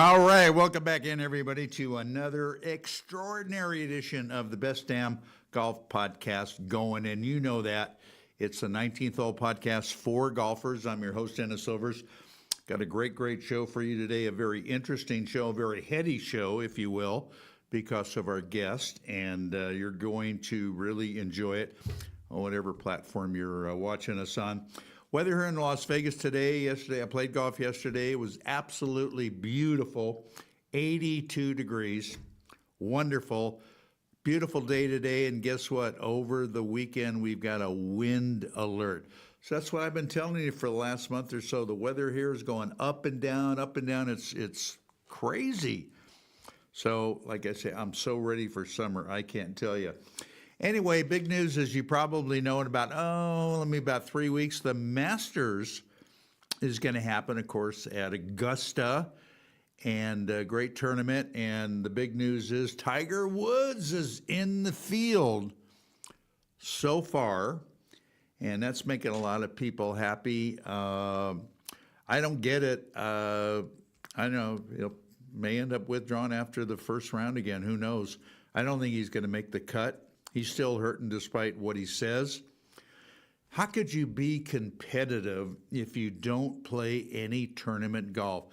All right, welcome back in, everybody, to another extraordinary edition of the Best Damn Golf Podcast going. And you know that it's the 19th hole podcast for golfers. I'm your host, Dennis Silvers. Got a great show for you today. A very interesting show, a very heady show, if you will, because of our guest. And you're going to really enjoy it on whatever platform you're watching us on. Weather here in Las Vegas today, yesterday, I played golf yesterday. It was absolutely beautiful, 82 degrees, wonderful, beautiful day today. And guess what? Over the weekend, we've got a wind alert. So that's what I've been telling you for the last month or so. The weather here is going up and down, up and down. It's crazy. So like I say, I'm so ready for summer, I can't tell you. Anyway, big news, as you probably know, in about 3 weeks, the Masters is going to happen, of course, at Augusta, and a great tournament. And the big news is Tiger Woods is in the field so far, and that's making a lot of people happy. I don't get it. I know may end up withdrawing after the first round again. Who knows? I don't think he's going to make the cut. He's still hurting despite what he says. How could you be competitive if you don't play any tournament golf?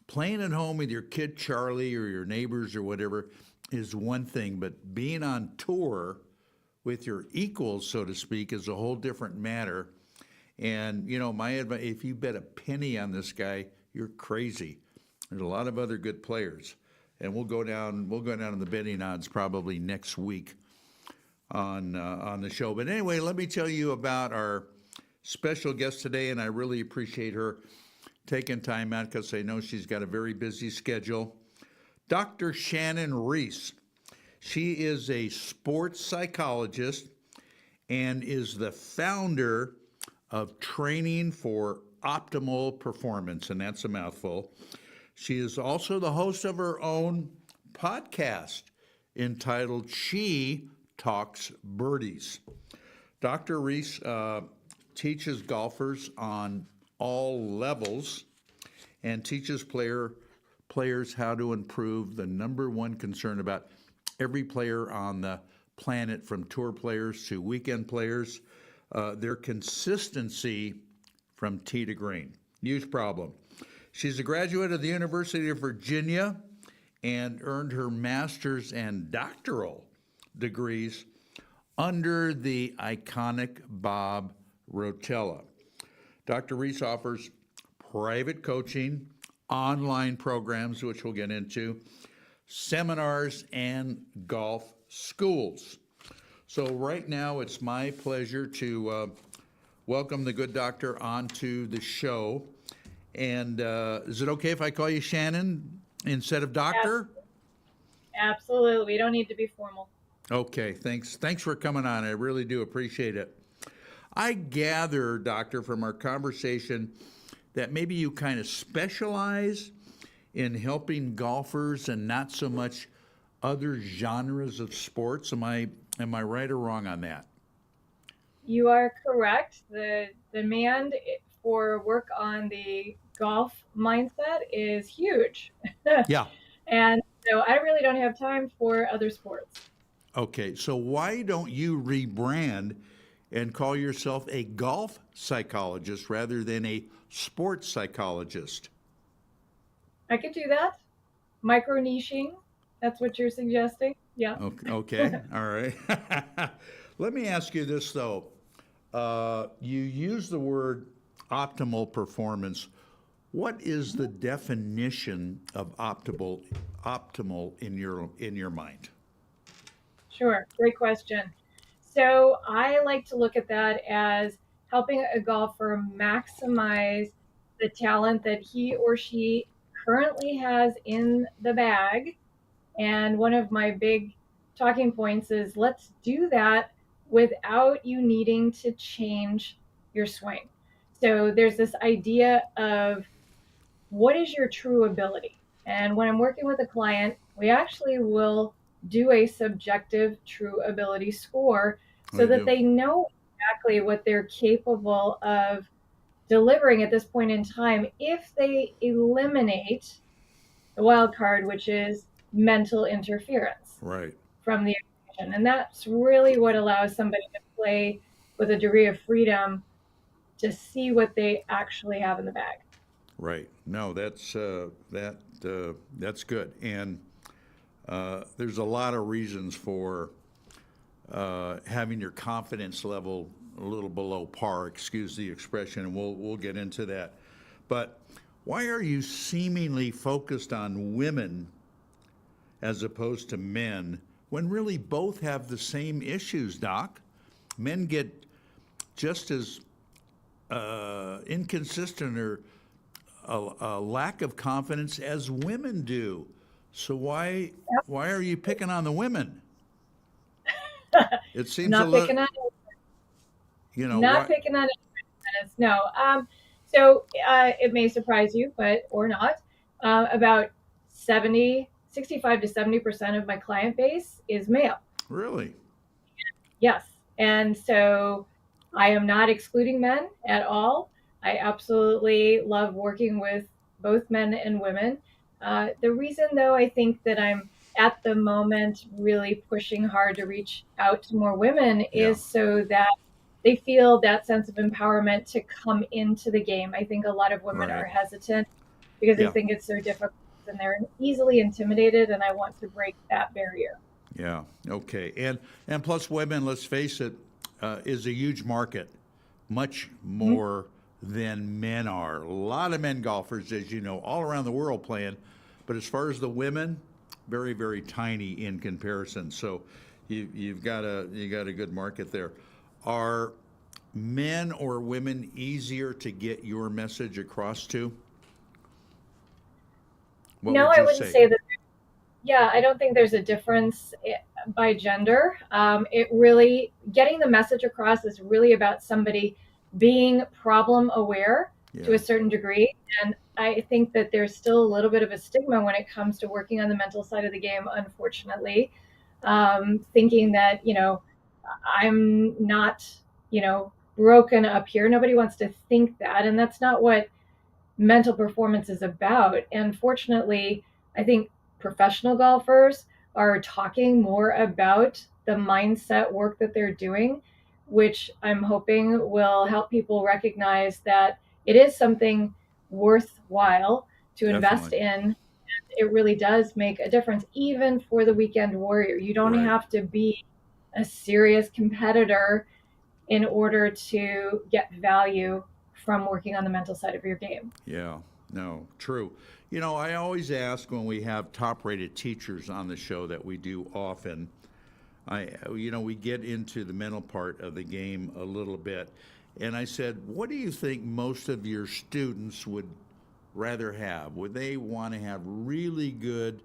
Playing at home with your kid Charlie or your neighbors or whatever is one thing, but being on tour with your equals, so to speak, is a whole different matter. And, my advice, if you bet a penny on this guy, you're crazy. There's a lot of other good players. And we'll go down in the betting odds probably next week on the show. But anyway, let me tell you about our special guest today, and I really appreciate her taking time out because I know she's got a very busy schedule. Dr. Shannon Reece. She is a sports psychologist and is the founder of Training for Optimal Performance, and that's a mouthful. She is also the host of her own podcast entitled She Talks Birdies. Dr. Reece teaches golfers on all levels and teaches players how to improve the number one concern about every player on the planet, from tour players to weekend players, their consistency from tee to green. Huge problem. She's a graduate of the University of Virginia and earned her master's and doctoral degrees under the iconic Bob Rotella. Dr. Reece offers private coaching, online programs, which we'll get into, seminars, and golf schools. So right now, it's my pleasure to welcome the good doctor onto the show. And is it okay if I call you Shannon instead of doctor? Absolutely. We don't need to be formal. Okay, thanks. Thanks for coming on. I really do appreciate it. I gather, doctor, from our conversation that maybe you kind of specialize in helping golfers and not so much other genres of sports. Am I right or wrong on that? You are correct. The demand for work on the golf mindset is huge. Yeah. And so I really don't have time for other sports. Okay, so why don't you rebrand and call yourself a golf psychologist rather than a sports psychologist? I could do that. Micro niching. That's what you're suggesting. Yeah. Okay. All right. Let me ask you this, though. You use the word optimal performance. What is the definition of optimal in your mind? Sure. Great question. So I like to look at that as helping a golfer maximize the talent that he or she currently has in the bag. And one of my big talking points is let's do that without you needing to change your swing. So there's this idea of what is your true ability? And when I'm working with a client, we actually will do a subjective true ability score so that they know exactly what they're capable of delivering at this point in time if they eliminate the wild card, which is mental interference Right. from the equation. And that's really what allows somebody to play with a degree of freedom to see what they actually have in the bag. Right. No, that's good. And there's a lot of reasons for having your confidence level a little below par. Excuse the expression, and we'll get into that. But why are you seemingly focused on women as opposed to men when really both have the same issues, Doc? Men get just as inconsistent or a lack of confidence as women do. So why are you picking on the women? It I'm seems a not little, picking on why? not picking on minutes. No. So it may surprise you, but or not. About 65 to 70% of my client base is male. Really? Yes. And so I am not excluding men at all. I absolutely love working with both men and women. The reason, though, I think that I'm at the moment really pushing hard to reach out to more women Yeah. is so that they feel that sense of empowerment to come into the game. I think a lot of women are Right. hesitant because they Yeah. think it's so difficult and they're easily intimidated, and I want to break that barrier. Yeah. Okay. And plus, women, let's face it, is a huge market, much Mhm. more than men are. A lot of men golfers, as you know, all around the world playing, but as far as the women, very very tiny in comparison. So you got a good market there. Are men or women easier to get your message across to? What No, would I you wouldn't say? say that. Yeah, I don't think there's a difference by gender. It really, getting the message across is really about somebody being problem aware to Yeah. a certain degree. And I think that there's still a little bit of a stigma when it comes to working on the mental side of the game, unfortunately. Thinking that, I'm not, broken up here. Nobody wants to think that. And that's not what mental performance is about. And fortunately, I think professional golfers are talking more about the mindset work that they're doing, which I'm hoping will help people recognize that it is something worthwhile to invest Definitely. in. It really does make a difference, even for the weekend warrior. You don't Right. have to be a serious competitor in order to get value from working on the mental side of your game. Yeah, no, true. I always ask when we have top rated teachers on the show that we do often, we get into the mental part of the game a little bit. And I said, what do you think most of your students would rather have? Would they want to have really good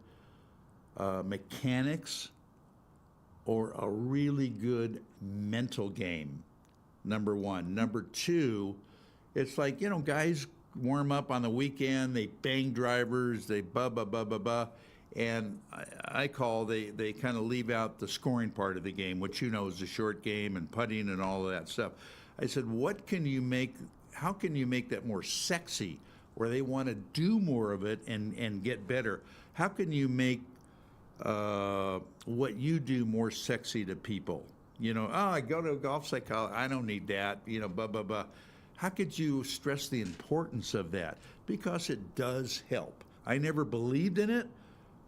mechanics or a really good mental game? Number one. Number two, it's like, guys warm up on the weekend, they bang drivers, they blah, blah, blah, blah, blah. And I call, they kind of leave out the scoring part of the game, which is the short game and putting and all of that stuff. I said, how can you make that more sexy where they want to do more of it and get better? How can you make what you do more sexy to people? I go to a golf psychologist. I don't need that. Blah blah blah. How could you stress the importance of that? Because it does help. I never believed in it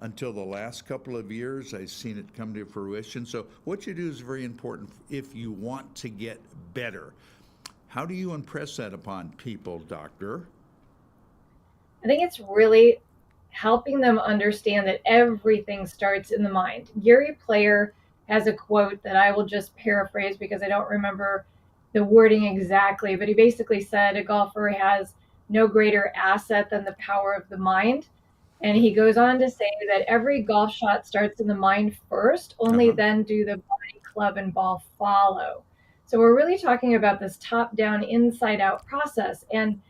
until the last couple of years. I've seen it come to fruition. So what you do is very important if you want to get better. How do you impress that upon people, doctor? I think it's really helping them understand that everything starts in the mind. Gary Player has a quote that I will just paraphrase because I don't remember the wording exactly, but he basically said a golfer has no greater asset than the power of the mind. And he goes on to say that every golf shot starts in the mind first, only Uh-huh. then do the body, club, and ball follow. So we're really talking about this top down, inside out process. And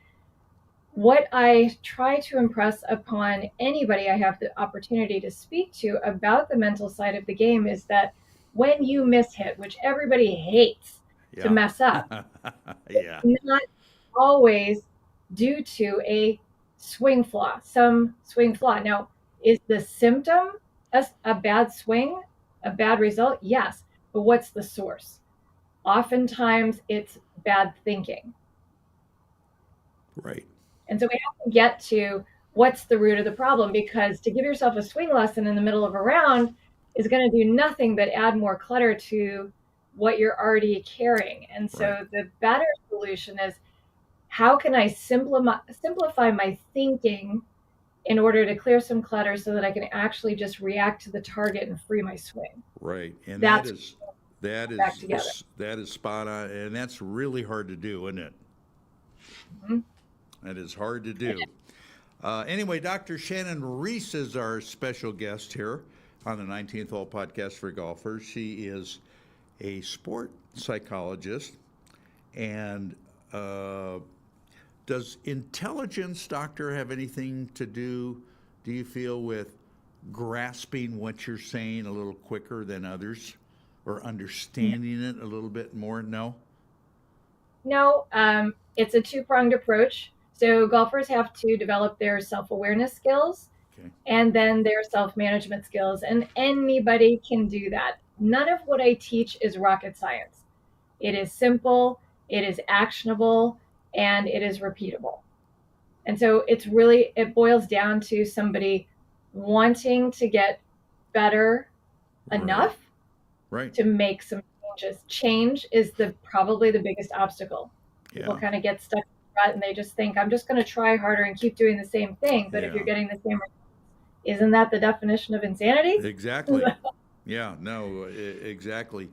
what I try to impress upon anybody I have the opportunity to speak to about the mental side of the game is that when you miss hit, which everybody hates to Yeah. mess up, Yeah. not always due to a swing flaw, some swing flaw. Now, Is the symptom a bad swing, a bad result? Yes. But what's the source? Oftentimes it's bad thinking. Right. And so we have to get to what's the root of the problem, because to give yourself a swing lesson in the middle of a round is going to do nothing but add more clutter to what you're already carrying. And Right. so the better solution is, how can I simplify my thinking in order to clear some clutter so that I can actually just react to the target and free my swing? Right. And That's that back together. is that is spot on, and that's really hard to do, isn't it? Mhm. That is hard to do. Anyway, Dr. Shannon Reece is our special guest here on the 19th Hole Podcast for Golfers. She is a sport psychologist. And does intelligence, doctor, have anything to do you feel, with grasping what you're saying a little quicker than others, or understanding it a little bit more? No? No, it's a two-pronged approach. So golfers have to develop their self-awareness skills Okay. and then their self-management skills, and anybody can do that. None of what I teach is rocket science. It is simple, it is actionable, and it is repeatable. And so it boils down to somebody wanting to get better Right. enough Right. to make some changes. Change is probably the biggest obstacle. People Yeah. kind of get stuck in the rut and they just think, I'm just going to try harder and keep doing the same thing. But if you're Yeah. getting the same, isn't that the definition of insanity? Exactly. Yeah. No. Exactly.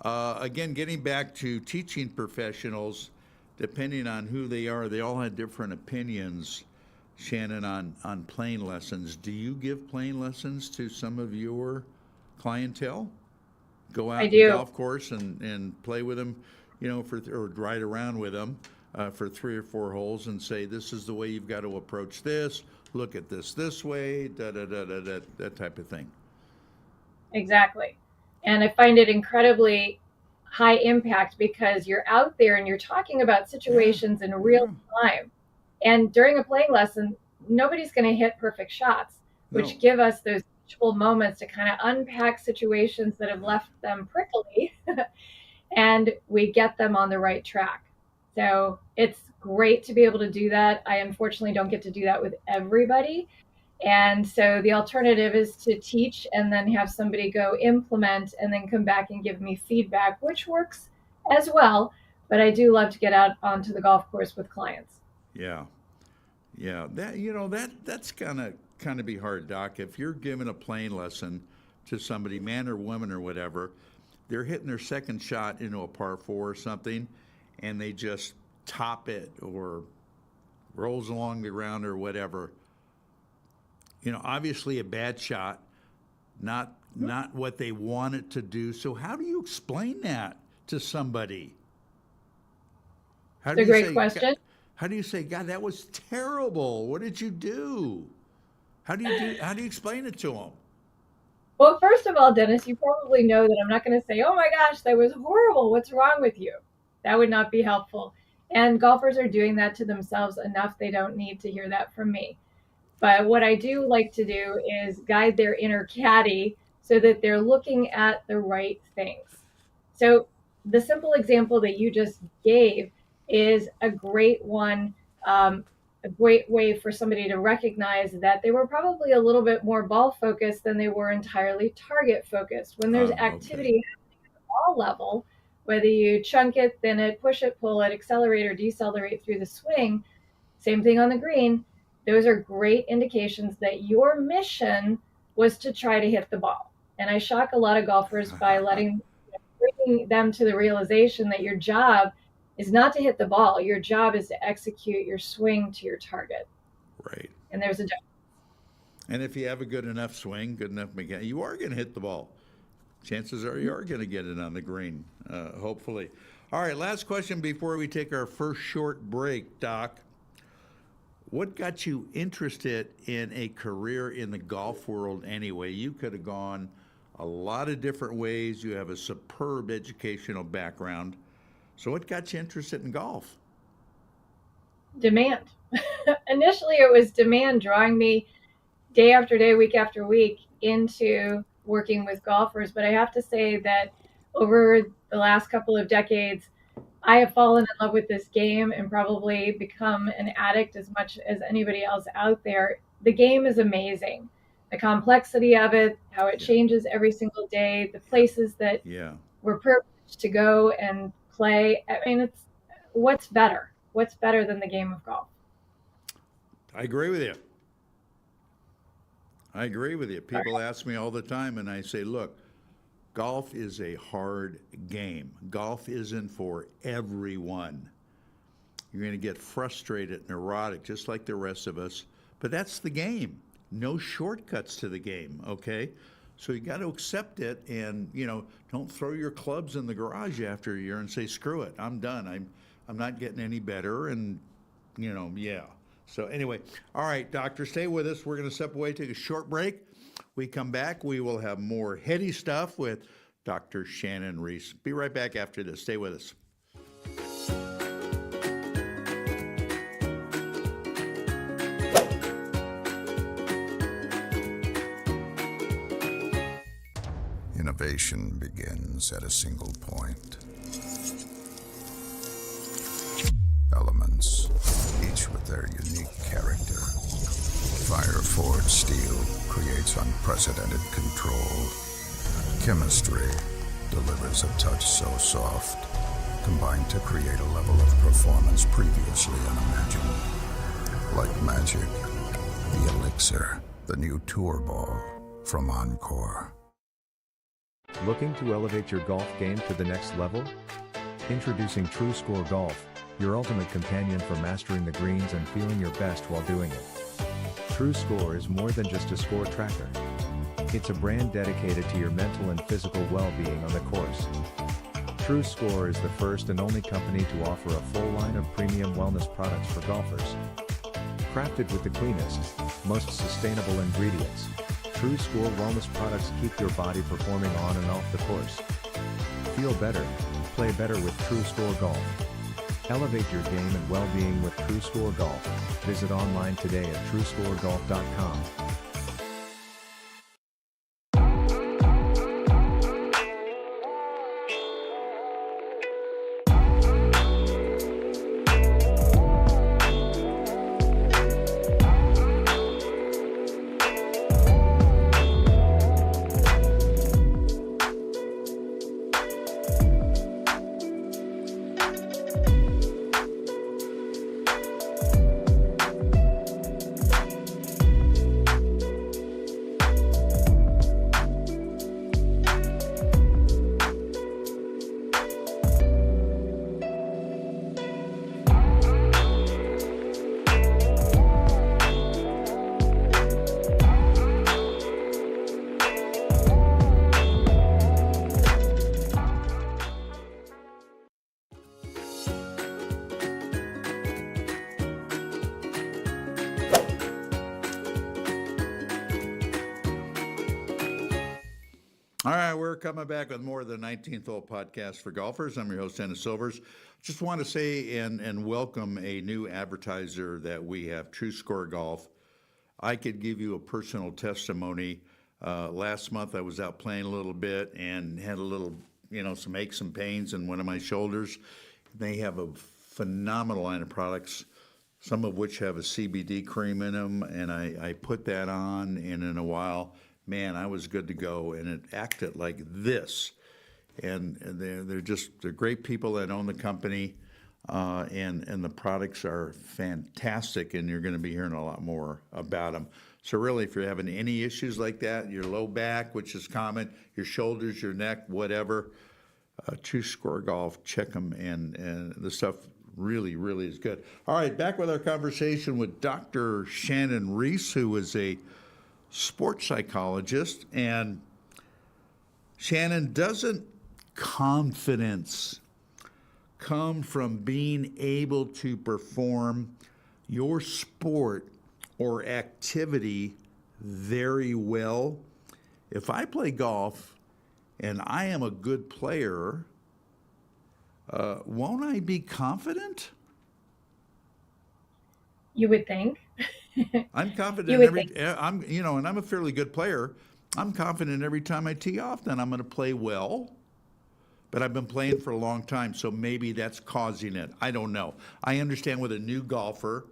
Again, getting back to teaching professionals, depending on who they are, they all have different opinions. Shannon, on playing lessons. Do you give playing lessons to some of your clientele? Go I out to the do. golf course and play with them, or ride around with them for 3 or 4 holes and say, this is the way you've got to approach this. Look at this way, da da da da da, that type of thing. Exactly. And I find it incredibly high impact because you're out there and you're talking about Yeah, situations in real yeah. time. And during a playing lesson, nobody's going to hit perfect shots, which No, give us those teachable moments to kind of unpack situations that have right. left them prickly and we get them on the right track. So it's great to be able to do that. I unfortunately don't get to do that with everybody. And so the alternative is to teach and then have somebody go implement and then come back and give me feedback, which works as well. But I do love to get out onto the golf course with clients. Yeah, yeah. That's kind of be hard, Doc. If you're giving a playing lesson to somebody, man or woman or whatever, they're hitting their second shot into a par 4 or something, and they just top it or rolls along the ground or whatever. Obviously a bad shot, not what they want it to do. So how do you explain that to somebody? How It's do a you great say, question. how do you say, God, that was terrible. What did you do? How do you explain it to them? Well, first of all, Dennis, you probably know that I'm not going to say, oh my gosh, that was horrible. What's wrong with you? That would not be helpful. And golfers are doing that to themselves enough. They don't need to hear that from me. But what I do like to do is guide their inner caddy so that they're looking at the right things. So the simple example that you just gave is a great one, a great way for somebody to recognize that they were probably a little bit more ball focused than they were entirely target focused. When there's Okay. activity at all level, whether you chunk it, thin it, push it, pull it, accelerate or decelerate through the swing, same thing on the green. Those are great indications that your mission was to try to hit the ball. And I shock a lot of golfers by bringing them to the realization that your job is not to hit the ball. Your job is to execute your swing to your target. Right. And there's a difference. And if you have a good enough swing, good enough mechanic, you are going to hit the ball. Chances are you are going to get it on the green, hopefully. All right, last question before we take our first short break, Doc. What got you interested in a career in the golf world anyway? You could have gone a lot of different ways. You have a superb educational background. So, what got you interested in golf? Demand. Initially, it was demand drawing me day after day, week after week into working with golfers. But I have to say that over the last couple of decades, I have fallen in love with this game and probably become an addict as much as anybody else out there. The game is amazing. The complexity of it, how it Yeah, changes every single day, the yeah, places that yeah. we're privileged to go and play. I mean, it's what's better? What's better than the game of golf? I agree with you. I agree with you. All People ask me all the time, and I say, look, golf is a hard game. Golf isn't for everyone. You're going to get frustrated, neurotic, just like the rest of us. But that's the game. No shortcuts to the game, okay? So you got to accept it, and don't throw your clubs in the garage after a year and say, "Screw it, I'm done. I'm not getting any better." And yeah. So anyway, all right, doctor, stay with us. We're going to step away, take a short break. We come back, we will have more heady stuff with Dr. Shannon Reece. Be right back after this. Stay with us. Innovation begins at a single point. Elements, each with their unique character. Fire-forged steel creates unprecedented control. Chemistry delivers a touch so soft, combined to create a level of performance previously unimagined. Like magic, the Elixir, the new tour ball from Encore. Looking to elevate your golf game to the next level? Introducing True Score Golf, your ultimate companion for mastering the greens and feeling your best while doing it. True Score is more than just a score tracker. It's a brand dedicated to your mental and physical well-being on the course. True Score is the first and only company to offer a full line of premium wellness products for golfers. Crafted with the cleanest, most sustainable ingredients, True Score wellness products keep your body performing on and off the course. Feel better, play better with True Score Golf. Elevate your game and well-being with True Score Golf. Visit online today at truescoregolf.com. All right, we're coming back with more of the 19th Hole podcast for golfers. I'm your host, Dennis Silvers. Just want to say and welcome a new advertiser that we have, True Score Golf. I could give you a personal testimony. Last month I was out playing a little bit and had a little, some aches and pains in one of my shoulders. They have a phenomenal line of products, some of which have a CBD cream in them, and I put that on, and in a while, man, I was good to go, and it acted like this. And they're great people that own the company, and the products are fantastic, and you're going to be hearing a lot more about them. So really, if you're having any issues like that, your low back, which is common, your shoulders, your neck, whatever, True Score Golf, check them, and the stuff really, really is good. All right, back with our conversation with Dr. Shannon Reece, who is a sports psychologist. And Shannon, doesn't confidence come from being able to perform your sport or activity very well? If I play golf and I am a good player, won't I be confident? You would think. I'm confident You would every, think. I'm, and I'm a fairly good player. I'm confident every time I tee off that I'm going to play well, but I've been playing for a long time, so maybe that's causing it. I don't know. I understand with a new golfer,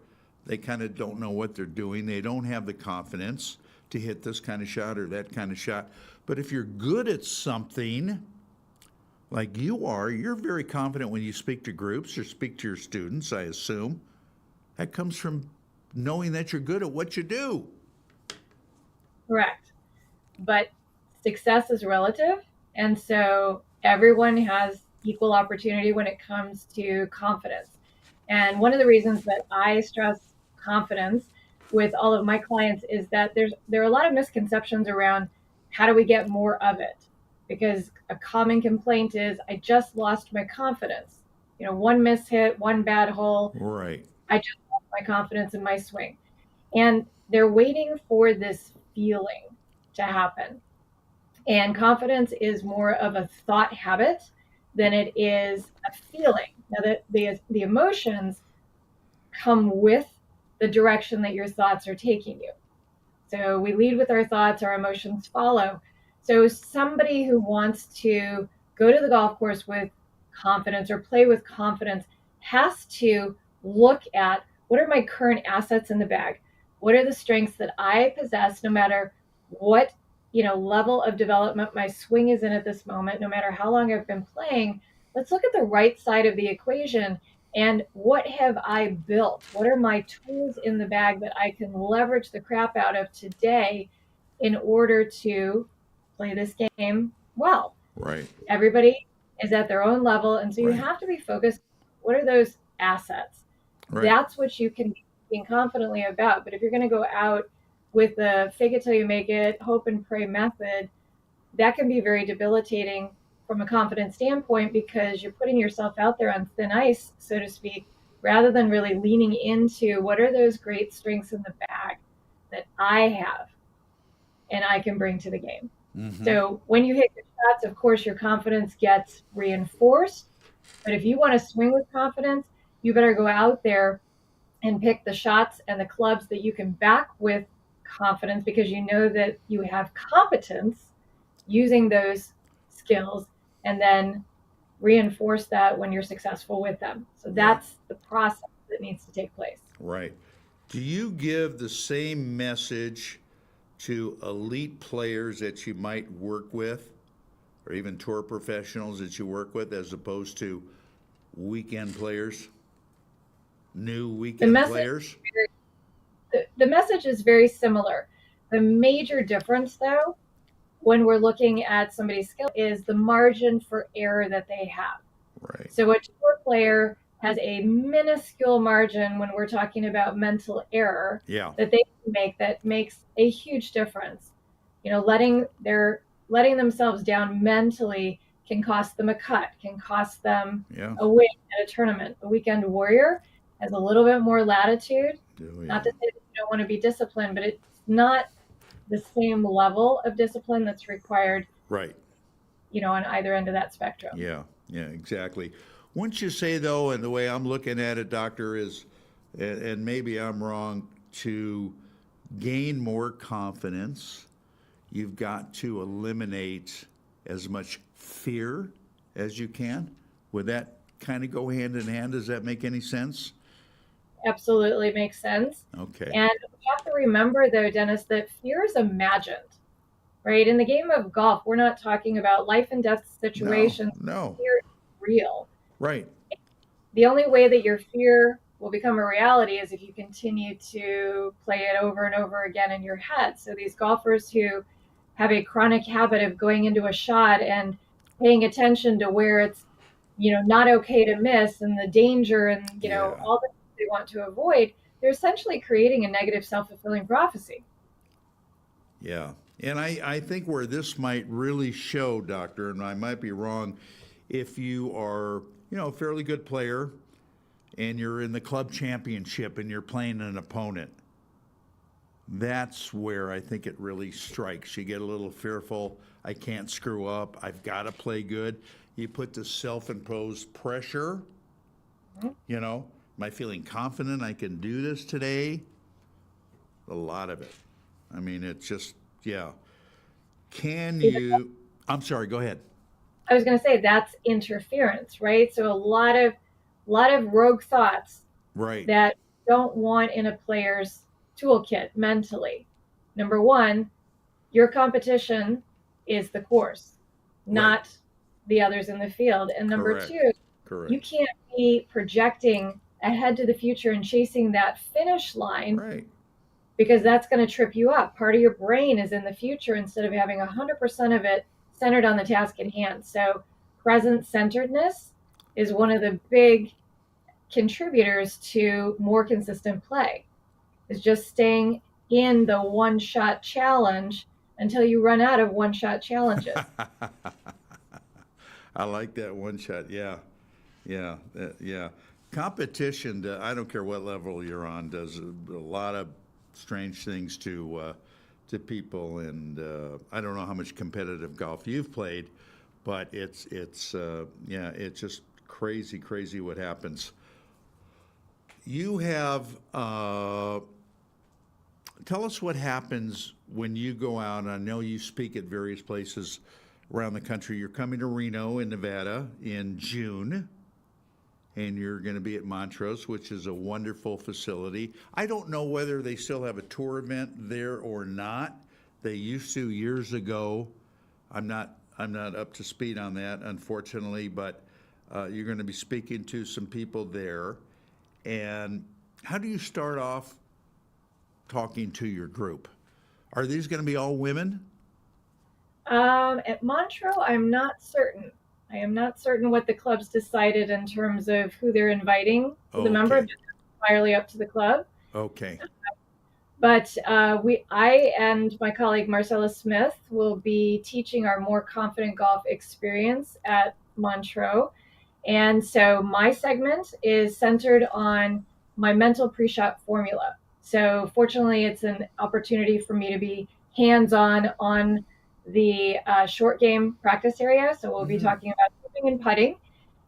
they kind of don't know what they're doing. They don't have the confidence to hit this kind of shot or that kind of shot. But if you're good at something, like you are, you're very confident when you speak to groups or speak to your students, I assume. That comes from knowing that you're good at what you do. Correct. But success is relative. And so everyone has equal opportunity when it comes to confidence. And one of the reasons that I stress confidence with all of my clients is that there are a lot of misconceptions around how do we get more of it? Because a common complaint is I just lost my confidence. One miss hit, one bad hole, Right. I just lost my confidence in my swing. And they're waiting for this feeling to happen. And confidence is more of a thought habit than it is a feeling. Now, the emotions come with the direction that your thoughts are taking you. So we lead with our thoughts, our emotions follow. So somebody who wants to go to the golf course with confidence or play with confidence has to look at what are my current assets in the bag? What are the strengths that I possess no matter what, level of development my swing is in at this moment, no matter how long I've been playing. Let's look at the right side of the equation and what have I built? What are my tools in the bag that I can leverage the crap out of today in order to play this game well? Right. Everybody is at their own level. And so you Right. have to be focused. What are those assets? Right. That's what you can be thinking confidently about. But if you're going to go out with the fake it till you make it, hope and pray method, that can be very debilitating from a confidence standpoint because you're putting yourself out there on thin ice, so to speak, rather than really leaning into what are those great strengths in the bag that I have and I can bring to the game. Mm-hmm. So when you hit your shots, of course, your confidence gets reinforced. But if you want to swing with confidence, you better go out there and pick the shots and the clubs that you can back with confidence because you know that you have competence using those skills and then reinforce that when you're successful with them. So Right. that's the process that needs to take place. Right. Do you give the same message to elite players that you might work with, or even tour professionals that you work with, as opposed to weekend players, new The weekend message, players? the message is very similar. The major difference, though, when we're looking at somebody's skill is the margin for error that they have. Right. So a tour player has a minuscule margin when we're talking about mental error Yeah. that they can make that makes a huge difference. Letting themselves down mentally can cost them a cut, can cost them Yeah. a win at a tournament. A weekend warrior has a little bit more latitude. Oh, Not yeah. to say that you don't want to be disciplined, but it's not the same level of discipline that's required, Right. on either end of that spectrum. Yeah. Yeah, exactly. Wouldn't you say, though, and the way I'm looking at it, Doctor, is, and maybe I'm wrong, to gain more confidence, you've got to eliminate as much fear as you can? Would that kind of go hand in hand? Does that make any sense? Absolutely makes sense. Okay. And we have to remember, though, Dennis, that fear is imagined, right? In the game of golf, we're not talking about life and death situations. No. Fear is real. Right. The only way that your fear will become a reality is if you continue to play it over and over again in your head. So these golfers who have a chronic habit of going into a shot and paying attention to where it's, not okay to miss and the danger and, Yeah. all the things they want to avoid, they're essentially creating a negative self-fulfilling prophecy. Yeah. And I think where this might really show, Doctor, and I might be wrong, if you are, a fairly good player and you're in the club championship and you're playing an opponent, that's where I think it really strikes. You get a little fearful. I can't screw up. I've got to play good. You put the self-imposed pressure, am I feeling confident I can do this today? a lot of it. I mean, it's just, yeah. Can you, I'm sorry, go ahead. I was going to say that's interference, right? So a lot of rogue thoughts Right, that don't want in a player's toolkit mentally. Number one, your competition is the course, right, not the others in the field. And number correct, two, you correct. can't be projecting ahead to the future and chasing that finish line Right, because that's going to trip you up. Part of your brain is in the future instead of having 100% of it centered on the task at hand. So, present centeredness is one of the big contributors to more consistent play, is just staying in the one shot challenge until you run out of one shot challenges. I like that one shot. Yeah, yeah, yeah. Competition, I don't care what level you're on, does a lot of strange things to people, and I don't know how much competitive golf you've played, but it's yeah, it's just crazy what happens. You have tell us what happens when you go out. I know you speak at various places around the country. You're coming to Reno in Nevada in June, and you're going to be at Montrose, which is a wonderful facility. I don't know whether they still have a tour event there or not. They used to years ago. I'm not up to speed on that, unfortunately, but you're going to be speaking to some people there. And how do you start off talking to your group? Are these going to be all women? At Montreux, I'm not certain. I am not certain what the club's decided in terms of who they're inviting to the member. Okay. It's entirely up to the club. Okay. But I and my colleague Marcella Smith will be teaching our More Confident Golf experience at Montreux. And so my segment is centered on my mental pre-shot formula. So fortunately, it's an opportunity for me to be hands-on on the short game practice area. So we'll be talking about chipping and putting.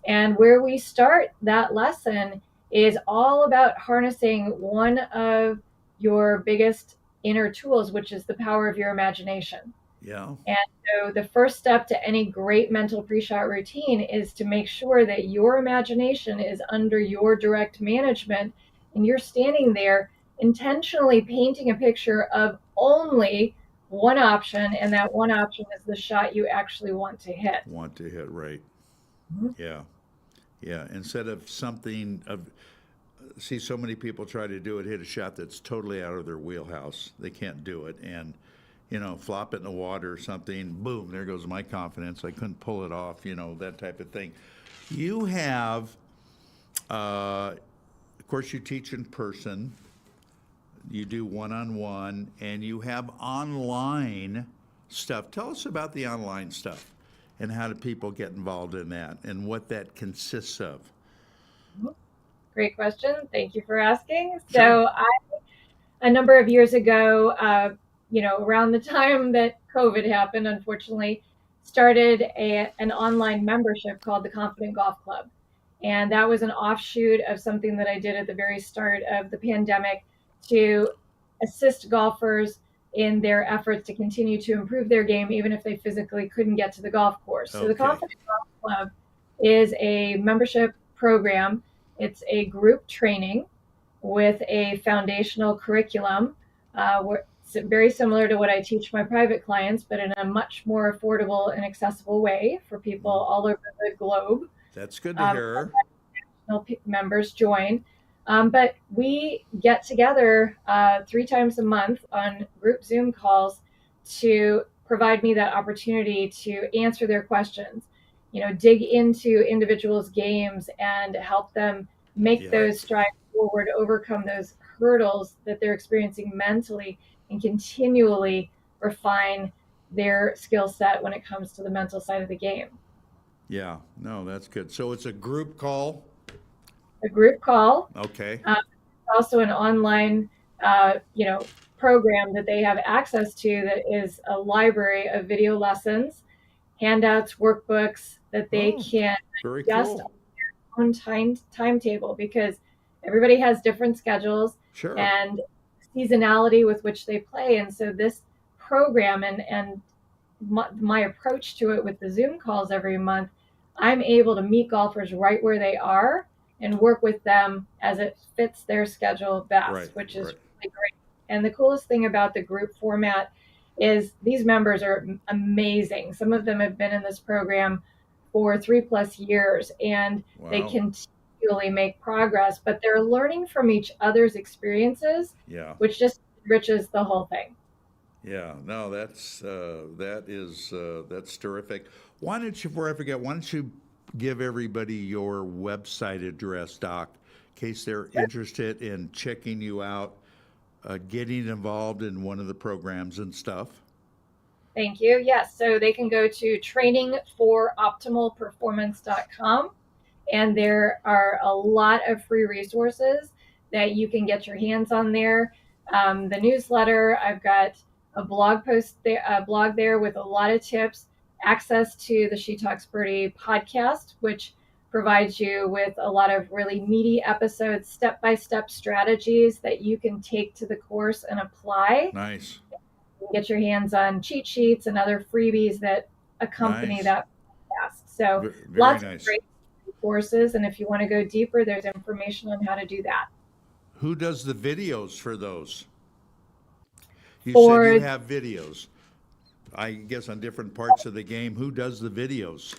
And where we start that lesson is all about harnessing one of your biggest inner tools, which is the power of your imagination. Yeah. And so the first step to any great mental pre-shot routine is to make sure that your imagination is under your direct management and you're standing there intentionally painting a picture of only one option, and that one option is the shot you actually want to hit. Want to hit right. Mhm. Yeah. Yeah. Instead of something of, see, so many people try to do it, hit a shot that's totally out of their wheelhouse. They can't do it. And, flop it in the water or something, boom, there goes my confidence. I couldn't pull it off, that type of thing. You have, of course, you teach in person, you do one-on-one, and you have online stuff. Tell us about the online stuff and how do people get involved in that and what that consists of. Great question. Thank you for asking. Sure. So a number of years ago, around the time that COVID happened, unfortunately, started an online membership called the Confident Golf Club. And that was an offshoot of something that I did at the very start of the pandemic to assist golfers in their efforts to continue to improve their game, even if they physically couldn't get to the golf course. So the Okay. Confident Golf Club is a membership program. It's a group training with a foundational curriculum, it's very similar to what I teach my private clients, but in a much more affordable and accessible way for people all over the globe. That's good to hear. Members join. But we get together 3 times a month on group Zoom calls to provide me that opportunity to answer their questions, dig into individuals' games and help them make Yeah. those strides forward, overcome those hurdles that they're experiencing mentally, and continually refine their skill set when it comes to the mental side of the game. Yeah, no, that's good. So it's a group call. A group call. Okay. Also an online, program that they have access to that is a library of video lessons, handouts, workbooks that they Oh, can very adjust cool. on timetable because everybody has different schedules. Sure. And seasonality with which they play. And so this program and my approach to it with the Zoom calls every month, I'm able to meet golfers right where they are and work with them as it fits their schedule best, Right, which is right. really great. And the coolest thing about the group format is these members are amazing. Some of them have been in this program for 3+ years, and they Wow. continually make progress, but they're learning from each other's experiences, Yeah. which just enriches the whole thing. Yeah, no, that's that's terrific. Why don't you, before I forget, why don't you give everybody your website address, Doc, in case they're interested in checking you out, getting involved in one of the programs and stuff. Thank you. Yes, so they can go to trainingforoptimalperformance.com, and there are a lot of free resources that you can get your hands on there. The newsletter, I've got a blog post there, a blog there with a lot of tips, access to the She Talks Birdie podcast, which provides you with a lot of really meaty episodes, step-by-step strategies that you can take to the course and apply. Nice. Get your hands on cheat sheets and other freebies that accompany Nice. that podcast. So Very lots nice. of great courses, and if you want to go deeper, there's information on how to do that. Who does the videos for those? You For- said you have videos, I guess, on different parts of the game. Who does the videos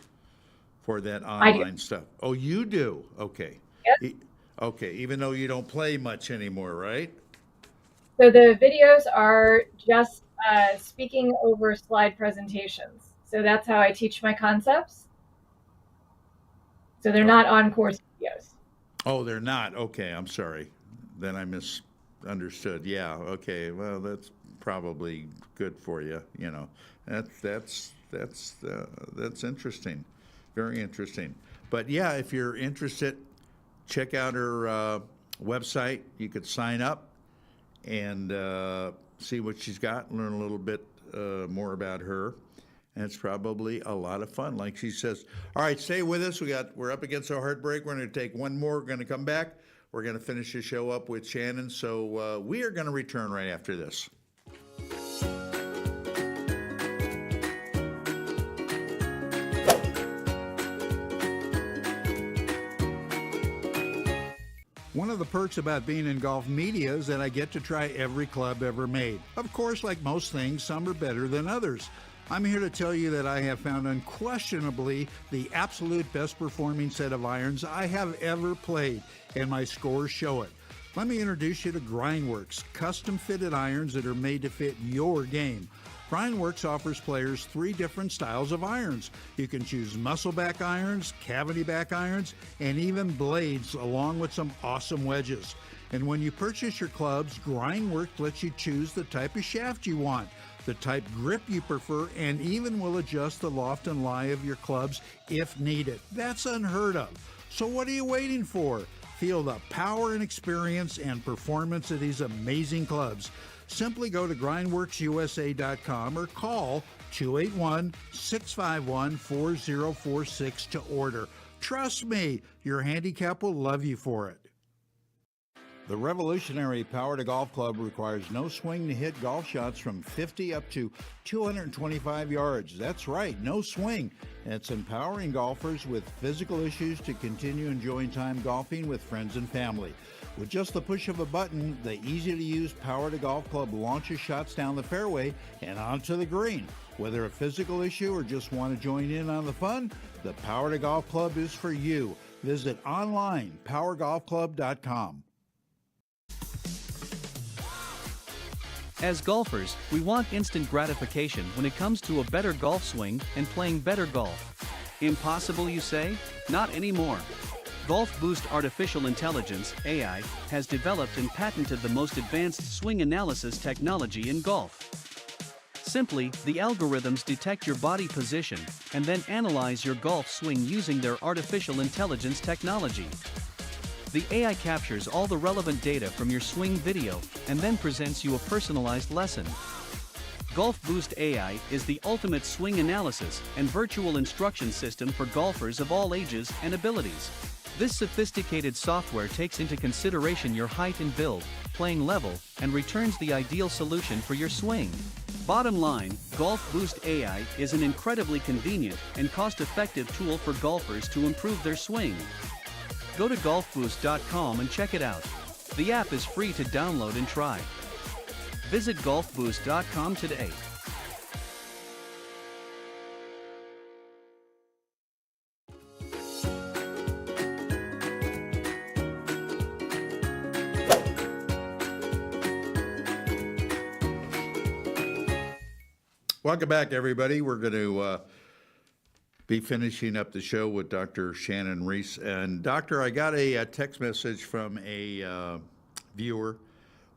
for that do. online stuff? Oh, you do? Okay. Yes. Okay, even though you don't play much anymore, right? So the videos are just speaking over slide presentations. So that's how I teach my concepts. So they're not on course videos. Oh, they're not. Okay, I'm sorry. Then I misunderstood. Yeah. Okay. Well, that's probably good for you. You know, that's interesting. Very interesting. But yeah, if you're interested, check out her website. You could sign up and see what she's got, learn a little bit more about her. And it's probably a lot of fun, like she says. All right, stay with us. We're up against our heartbreak. We're going to take one more. We're going to come back. We're going to finish the show up with Shannon. So we are going to return right after this. One of the perks about being in golf media is that I get to try every club ever made. Of course, like most things, some are better than others. I'm here to tell you that I have found unquestionably the absolute best performing set of irons I have ever played, and my scores show it. Let me introduce you to Grindworks, custom fitted irons that are made to fit your game. Grindworks offers players 3 different styles of irons. You can choose muscleback irons, cavity back irons, and even blades, along with some awesome wedges. And when you purchase your clubs, Grindworks lets you choose the type of shaft you want, the type grip you prefer, and even will adjust the loft and lie of your clubs if needed. That's unheard of. So what are you waiting for? Feel the power and experience and performance of these amazing clubs. Simply go to grindworksusa.com or call 281-651-4046 to order. Trust me, your handicap will love you for it. The revolutionary Power to Golf Club requires no swing to hit golf shots from 50 up to 225 yards. That's right, no swing. And it's empowering golfers with physical issues to continue enjoying time golfing with friends and family. With just the push of a button, the easy-to-use Power to Golf Club launches shots down the fairway and onto the green. Whether a physical issue or just want to join in on the fun, the Power to Golf Club is for you. Visit online, powergolfclub.com. As golfers, we want instant gratification when it comes to a better golf swing and playing better golf. Impossible, you say? Not anymore. Golf Boost Artificial Intelligence, AI, has developed and patented the most advanced swing analysis technology in golf. Simply, the algorithms detect your body position and then analyze your golf swing using their artificial intelligence technology. The AI captures all the relevant data from your swing video and then presents you a personalized lesson. Golf Boost AI is the ultimate swing analysis and virtual instruction system for golfers of all ages and abilities. This sophisticated software takes into consideration your height and build, playing level and returns the ideal solution for your swing. Bottom line, Golf Boost AI is an incredibly convenient and cost-effective tool for golfers to improve their swing. Go to golfboost.com and check it out. The app is free to download and try. Visit golfboost.com today. Welcome back, everybody. We're going to be finishing up the show with Dr. Shannon Reece. And Doctor, I got a text message from a viewer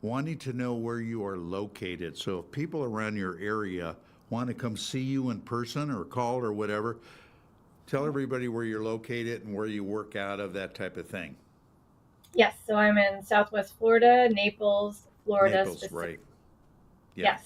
wanting to know where you are located. So if people around your area want to come see you in person or call or whatever, tell everybody where you're located and where you work out of, that type of thing. Yes, so I'm in Southwest Florida, Naples, Florida. Naples, right. Yeah. Yes,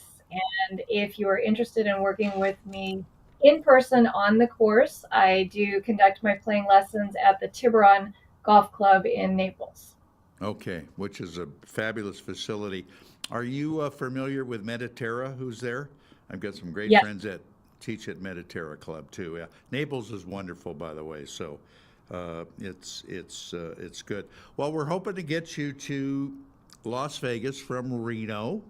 and if you are interested in working with me in person on the course, I do conduct my playing lessons at the Tiburon Golf Club in Naples. Okay, which is a fabulous facility. Are you familiar with Mediterra? Who's there? I've got some great Yes. friends that teach at Mediterra Club too. Yeah. Naples is wonderful, by the way. So it's good. Well, we're hoping to get you to Las Vegas from Reno.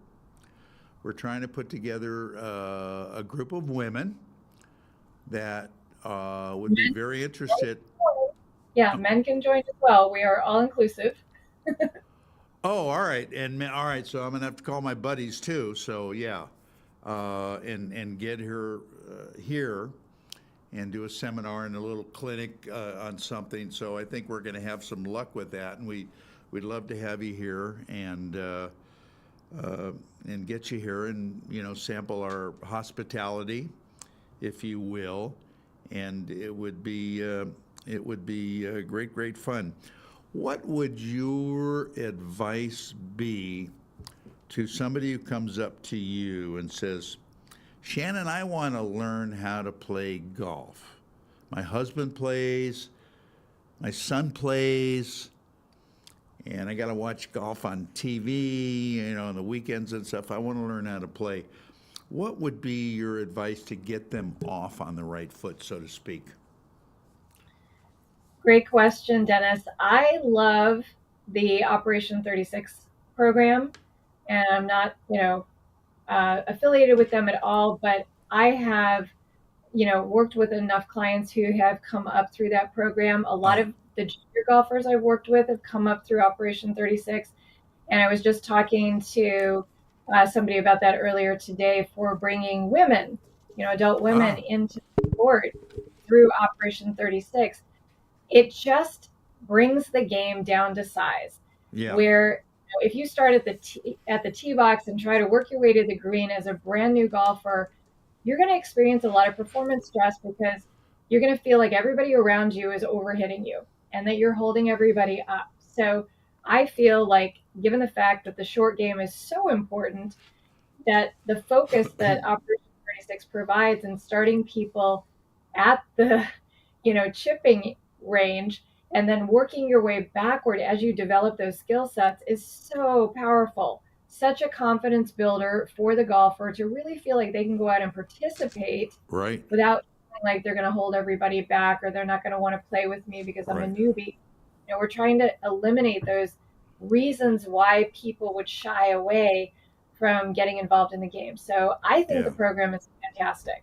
We're trying to put together a group of women that would be very interested. Yeah, men can join as well. We are all inclusive. Oh, all right, all right. So I'm gonna have to call my buddies too. So yeah, and get her here and do a seminar and a little clinic on something. So I think we're gonna have some luck with that, and we'd love to have you here and get you here and sample our hospitality, if you will, and it would be great fun. What would your advice be to somebody who comes up to you and says, Shannon, I want to learn how to play golf. My husband plays, my son plays, and I got to watch golf on TV, on the weekends and stuff. I want to learn how to play. What would be your advice to get them off on the right foot, so to speak? Great question, Dennis. I love the Operation 36 program, and I'm not, affiliated with them at all, but I have, worked with enough clients who have come up through that program. A lot of the junior golfers I've worked with have come up through Operation 36, and I was just talking to somebody about that earlier today for bringing women, adult women into the sport through Operation 36. It just brings the game down to size. Yeah. Where if you start at the tee box and try to work your way to the green as a brand new golfer, you're going to experience a lot of performance stress because you're going to feel like everybody around you is overhitting you and that you're holding everybody up. So I feel like, given the fact that the short game is so important, that the focus that Operation 36 provides in starting people at the chipping range and then working your way backward as you develop those skill sets is so powerful. Such a confidence builder for the golfer to really feel like they can go out and participate Right. without feeling like they're going to hold everybody back or they're not going to want to play with me because I'm a newbie. We're trying to eliminate those reasons why people would shy away from getting involved in the game. So I think the program is fantastic.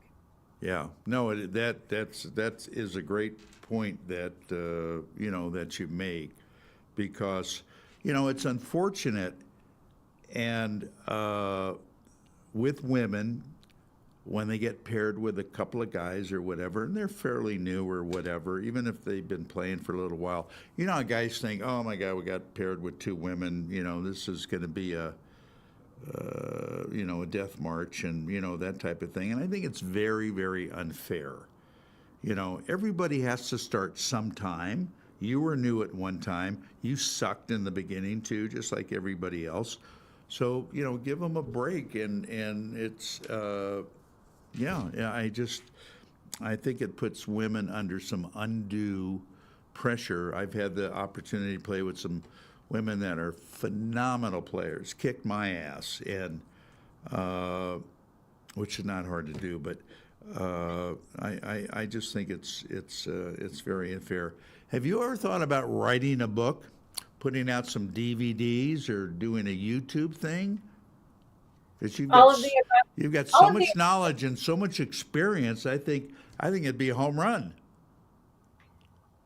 Yeah, no, that is a great point that that you make, because it's unfortunate, and with women, when they get paired with a couple of guys or whatever, and they're fairly new or whatever, even if they've been playing for a little while, how guys think, oh my God, we got paired with two women, this is going to be a death march and, that type of thing. And I think it's very, very unfair. Everybody has to start sometime. You were new at one time. You sucked in the beginning too, just like everybody else. So, give them a break. And it's, I think it puts women under some undue pressure. I've had the opportunity to play with some women that are phenomenal players, kicked my ass, and which is not hard to do, but I just think it's very unfair. Have you ever thought about writing a book, putting out some DVDs, or doing a YouTube thing? Because All of the you've got all so of the much knowledge and so much experience. I think it'd be a home run.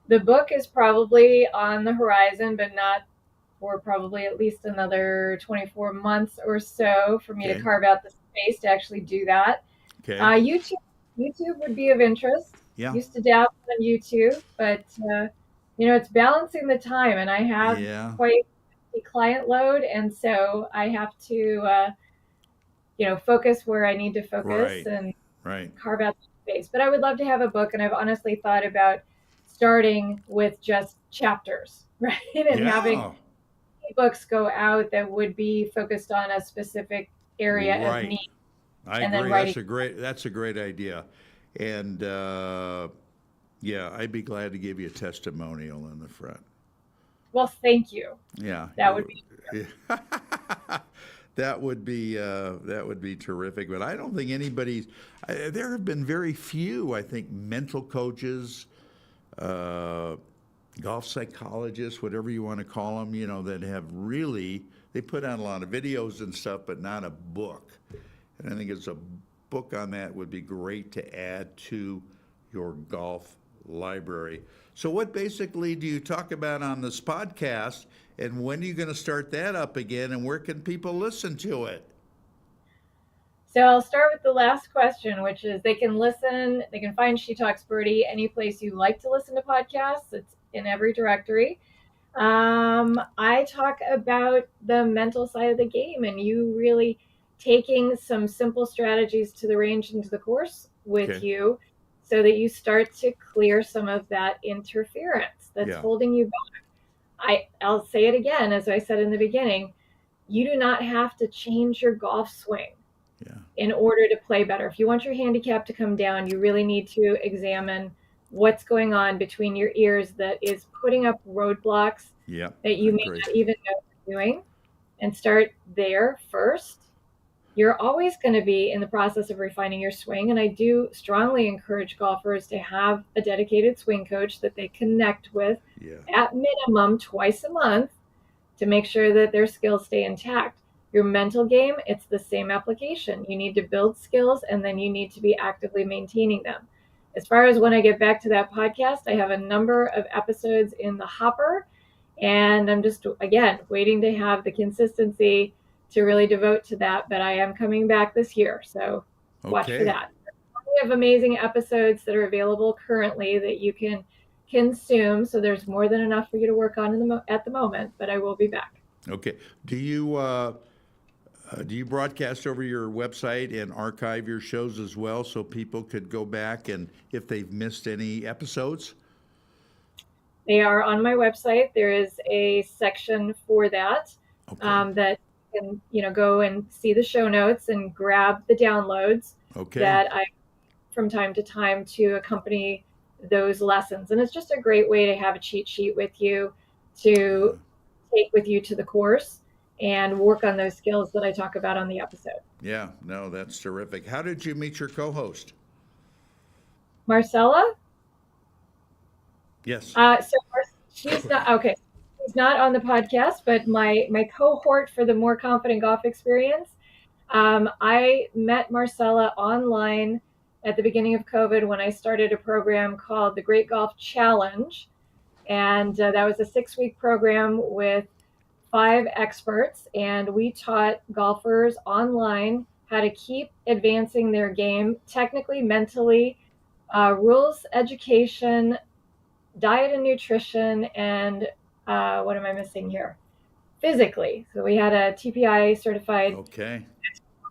The book is probably on the horizon, but not for probably at least another 24 months or so for me to Okay. carve out the space to actually do that. Okay. YouTube would be of interest. Yeah. Used to dabble on YouTube, but it's balancing the time, and I have Yeah. quite a client load, and so I have to focus where I need to focus Right. and Right. carve out the space. But I would love to have a book, and I've honestly thought about starting with just chapters, right? And having Yeah. books go out that would be focused on a specific area of Right. need. I And then agree. writing. That's a great idea. And yeah, I'd be glad to give you a testimonial in the front. Well, thank you. Yeah. That would be. That would be terrific. But I don't think there have been very few, I think, mental coaches, golf psychologists, whatever you want to call them, that have really, they put out a lot of videos and stuff, but not a book. And I think it's a book on that would be great to add to your golf library. So what basically do you talk about on this podcast, and when are you going to start that up again, and where can people listen to it? So I'll start with the last question, which is they can find She Talks Birdie any place you like to listen to podcasts. It's in every directory. I talk about the mental side of the game, and you really taking some simple strategies to the range and to the course with Okay. you so that you start to clear some of that interference that's Yeah. holding you back. I'll say it again, as I said in the beginning, you do not have to change your golf swing Yeah. in order to play better. If you want your handicap to come down, you really need to examine what's going on between your ears that is putting up roadblocks Yeah. that you I may agree. not even know you're doing, and start there first. You're always going to be in the process of refining your swing, and I do strongly encourage golfers to have a dedicated swing coach that they connect with Yeah. at minimum twice a month to make sure that their skills stay intact. Your mental game, it's the same application. You need to build skills, and then you need to be actively maintaining them. As far as when I get back to that podcast, I have a number of episodes in the hopper, and I'm just, again, waiting to have the consistency to really devote to that. But I am coming back this year, so watch for Okay. that. We have amazing episodes that are available currently that you can consume, so there's more than enough for you to work on at the moment, but I will be back. Okay. Do you broadcast over your website and archive your shows as well, so people could go back and if they've missed any episodes? They are on my website. There is a section for that, Okay. that you can go and see the show notes and grab the downloads Okay. that I from time to time to accompany those lessons. And it's just a great way to have a cheat sheet with you to take with you to the course and work on those skills that I talk about on the episode. Yeah. No, that's terrific. How did you meet your co-host? Marcella? Yes. She's not okay. She's not on the podcast, but my cohort for the More Confident Golf Experience. I met Marcella online at the beginning of COVID when I started a program called the Great Golf Challenge, and that was a 6-week program with 5 experts, and we taught golfers online how to keep advancing their game technically, mentally, rules education, diet and nutrition, and what am I missing here? Physically. So we had a TPI certified Okay.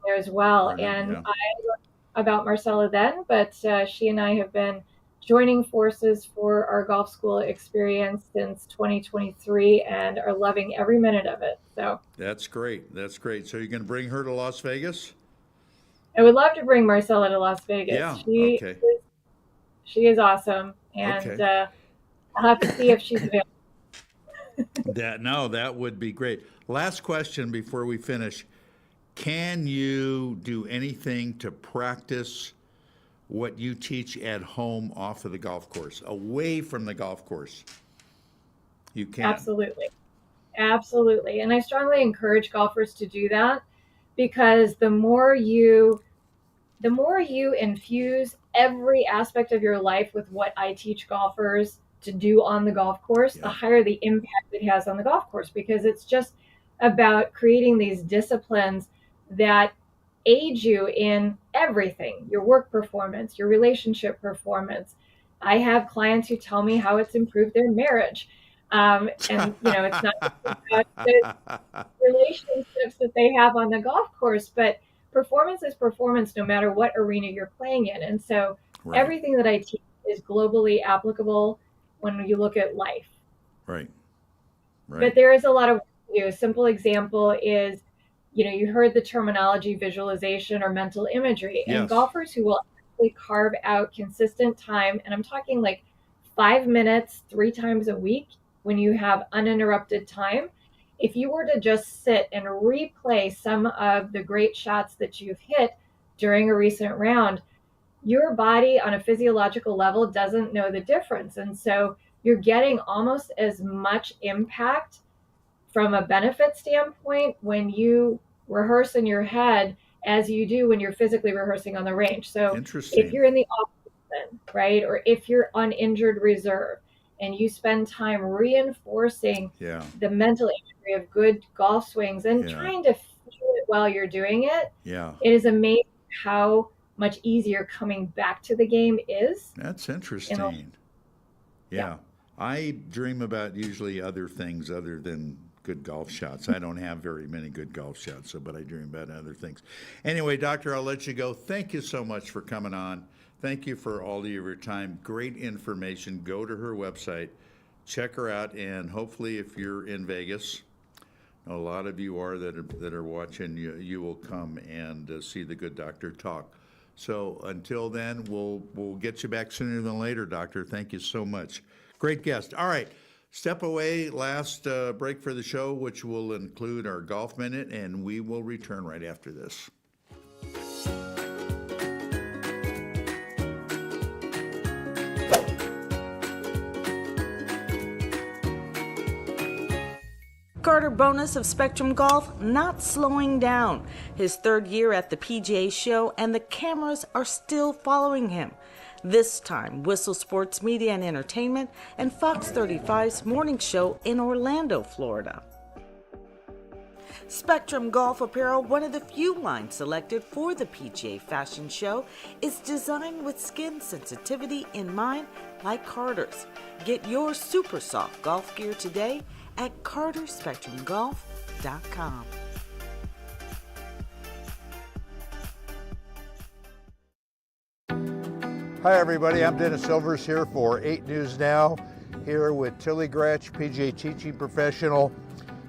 there as well. Brilliant, And yeah. I learned about Marcella then, but she and I have been joining forces for our golf school experience since 2023 and are loving every minute of it. So That's great. That's great. So you're going to bring her to Las Vegas? I would love to bring Marcella to Las Vegas. Yeah. Okay. She is awesome. And Okay. I'll have to see if she's available. That would be great. Last question before we finish. Can you do anything to practice what you teach at home off of the golf course, away from the golf course? You can. Absolutely. Absolutely. And I strongly encourage golfers to do that because the more you infuse every aspect of your life with what I teach golfers to do on the golf course, the Yeah. higher the impact it has on the golf course, because it's just about creating these disciplines that aid you in everything, your work performance, your relationship performance. I have clients who tell me how it's improved their marriage. And, it's not just about the relationships that they have on the golf course, but performance is performance no matter what arena you're playing in. And so Right, everything that I teach is globally applicable when you look at life. right, But right. there is a lot of work to do. A simple example is, you heard the terminology visualization or mental imagery, and Yes. golfers who will actually carve out consistent time, and I'm talking like 5 minutes 3 times a week when you have uninterrupted time. If you were to just sit and replay some of the great shots that you've hit during a recent round, your body on a physiological level doesn't know the difference. And so you're getting almost as much impact from a benefit standpoint when you rehearse in your head as you do when you're physically rehearsing on the range. So if Interesting. you're in the off season, right, or if you're on injured reserve and you spend time reinforcing Yeah, the mental imagery of good golf swings and yeah, trying to feel it while you're doing it, yeah. it is amazing how much easier coming back to the game is. That's In a, interesting. yeah. Yeah. I dream about usually other things other than good golf shots. I don't have very many good golf shots, but I dream about other things. Anyway, Doctor, I'll let you go. Thank you so much for coming on. Thank you for all of your time. Great information. Go to her website, check her out, and hopefully, if you're in Vegas, a lot of you are that are watching. You will come and see the good doctor talk. So until then, we'll get you back sooner than later, Doctor. Thank you so much. Great guest. All right, step away. Last break for the show, which will include our golf minute, and we will return right after this. Carter Bonus of Spectrum Golf not slowing down. His third year at the PGA Show, and the cameras are still following him. This time, Whistle Sports Media and Entertainment and Fox 35's morning show in Orlando, Florida. Spectrum Golf Apparel, one of the few lines selected for the PGA Fashion Show, is designed with skin sensitivity in mind, like Carter's. Get your super soft golf gear today at carterspectrumgolf.com. Hi, everybody. I'm Dennis Silvers here for 8 News Now, here with Tilly Gratch, PGA teaching professional.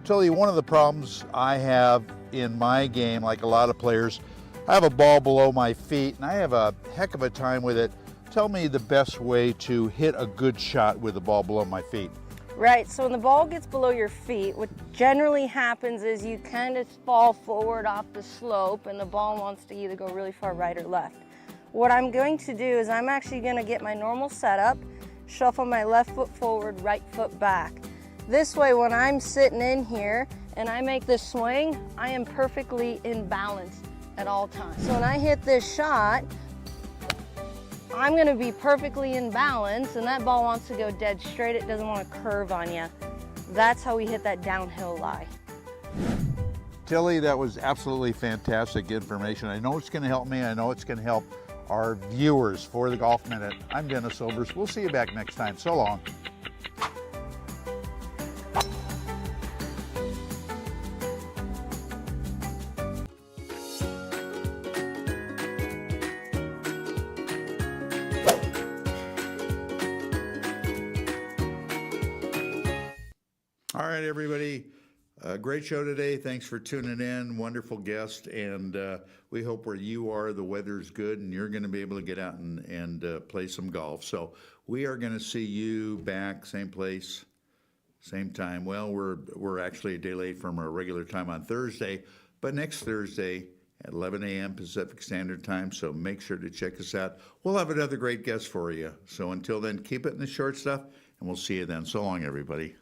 Tilly, one of the problems I have in my game, like a lot of players, I have a ball below my feet, and I have a heck of a time with it. Tell me the best way to hit a good shot with the ball below my feet. Right, so when the ball gets below your feet, what generally happens is you kind of fall forward off the slope and the ball wants to either go really far right or left. What I'm going to do is I'm actually going to get my normal setup, shuffle my left foot forward, right foot back. This way, when I'm sitting in here and I make this swing, I am perfectly in balance at all times. So when I hit this shot, I'm going to be perfectly in balance, and that ball wants to go dead straight. It doesn't want to curve on you. That's how we hit that downhill lie. Tilly, that was absolutely fantastic information. I know it's going to help me. I know it's going to help our viewers for the Golf Minute. I'm Dennis Silvers. We'll see you back next time. So long. All right, everybody. Great show today. Thanks for tuning in. Wonderful guest. And we hope where you are, the weather's good and you're going to be able to get out and play some golf. So we are going to see you back, same place, same time. Well, we're actually a day late from our regular time on Thursday, but next Thursday at 11 a.m. Pacific Standard Time, so make sure to check us out. We'll have another great guest for you. So until then, keep it in the short stuff, and we'll see you then. So long, everybody.